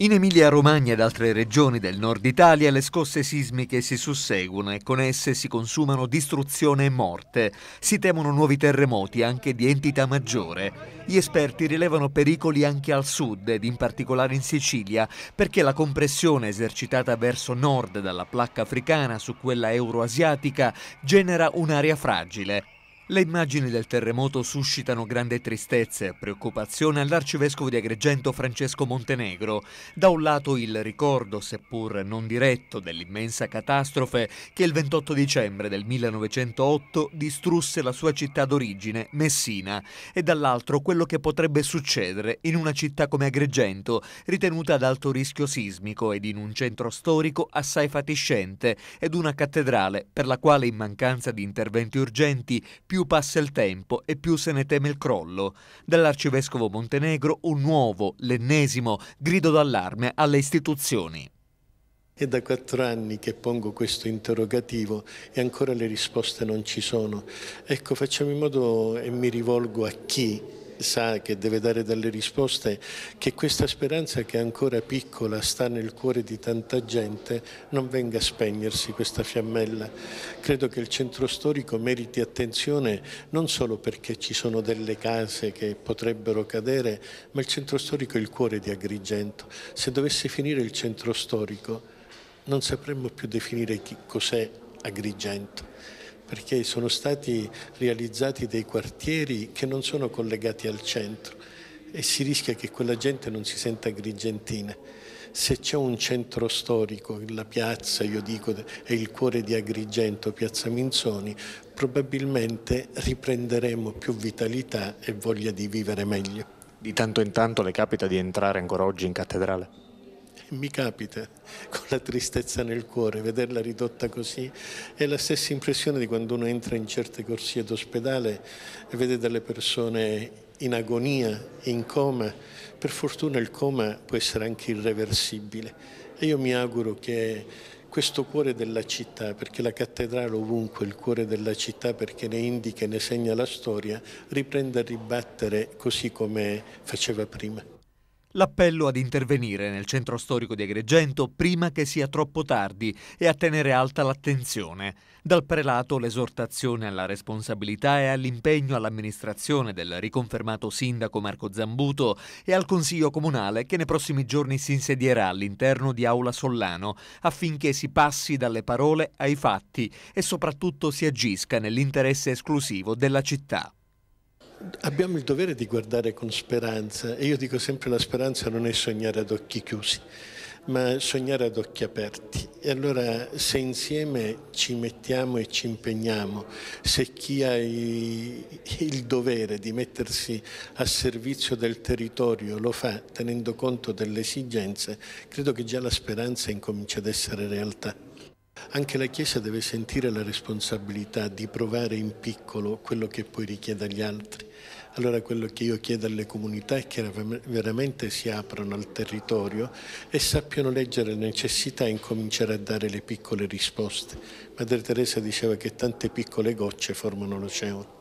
In Emilia-Romagna ed altre regioni del nord Italia le scosse sismiche si susseguono e con esse si consumano distruzione e morte. Si temono nuovi terremoti anche di entità maggiore. Gli esperti rilevano pericoli anche al sud ed in particolare in Sicilia perché la compressione esercitata verso nord dalla placca africana su quella euroasiatica genera un'area fragile. Le immagini del terremoto suscitano grande tristezza e preoccupazione all'arcivescovo di Agrigento Francesco Montenegro. Da un lato il ricordo, seppur non diretto, dell'immensa catastrofe che il 28 dicembre del 1908 distrusse la sua città d'origine, Messina, e dall'altro quello che potrebbe succedere in una città come Agrigento, ritenuta ad alto rischio sismico ed in un centro storico assai fatiscente ed una cattedrale per la quale in mancanza di interventi urgenti più passa il tempo e più se ne teme il crollo. Dall'arcivescovo Montenegro un nuovo, l'ennesimo, grido d'allarme alle istituzioni. È da 4 anni che pongo questo interrogativo e ancora le risposte non ci sono. Ecco, facciamo in modo, e mi rivolgo a chi sa che deve dare delle risposte, che questa speranza che è ancora piccola sta nel cuore di tanta gente, non venga a spegnersi questa fiammella. Credo che il centro storico meriti attenzione non solo perché ci sono delle case che potrebbero cadere, ma il centro storico è il cuore di Agrigento. Se dovesse finire il centro storico non sapremmo più definire cos'è Agrigento, perché sono stati realizzati dei quartieri che non sono collegati al centro e si rischia che quella gente non si senta agrigentina. Se c'è un centro storico, la piazza, io dico, è il cuore di Agrigento, Piazza Minzoni, probabilmente riprenderemo più vitalità e voglia di vivere meglio. Di tanto in tanto le capita di entrare ancora oggi in cattedrale? Mi capita, con la tristezza nel cuore, vederla ridotta così. È la stessa impressione di quando uno entra in certe corsie d'ospedale e vede delle persone in agonia, in coma. Per fortuna il coma può essere anche irreversibile. E io mi auguro che questo cuore della città, perché la cattedrale ovunque è il cuore della città, perché ne indica e ne segna la storia, riprenda a ribattere così come faceva prima. L'appello ad intervenire nel centro storico di Agrigento prima che sia troppo tardi e a tenere alta l'attenzione. Dal prelato l'esortazione alla responsabilità e all'impegno all'amministrazione del riconfermato sindaco Marco Zambuto e al Consiglio Comunale che nei prossimi giorni si insedierà all'interno di Aula Sollano affinché si passi dalle parole ai fatti e soprattutto si agisca nell'interesse esclusivo della città. Abbiamo il dovere di guardare con speranza e io dico sempre la speranza non è sognare ad occhi chiusi, ma sognare ad occhi aperti. E allora se insieme ci mettiamo e ci impegniamo, se chi ha il dovere di mettersi a servizio del territorio lo fa tenendo conto delle esigenze, credo che già la speranza incomincia ad essere realtà. Anche la Chiesa deve sentire la responsabilità di provare in piccolo quello che poi richiede agli altri. Allora quello che io chiedo alle comunità è che veramente si aprano al territorio e sappiano leggere le necessità e incominciare a dare le piccole risposte. Madre Teresa diceva che tante piccole gocce formano l'oceano.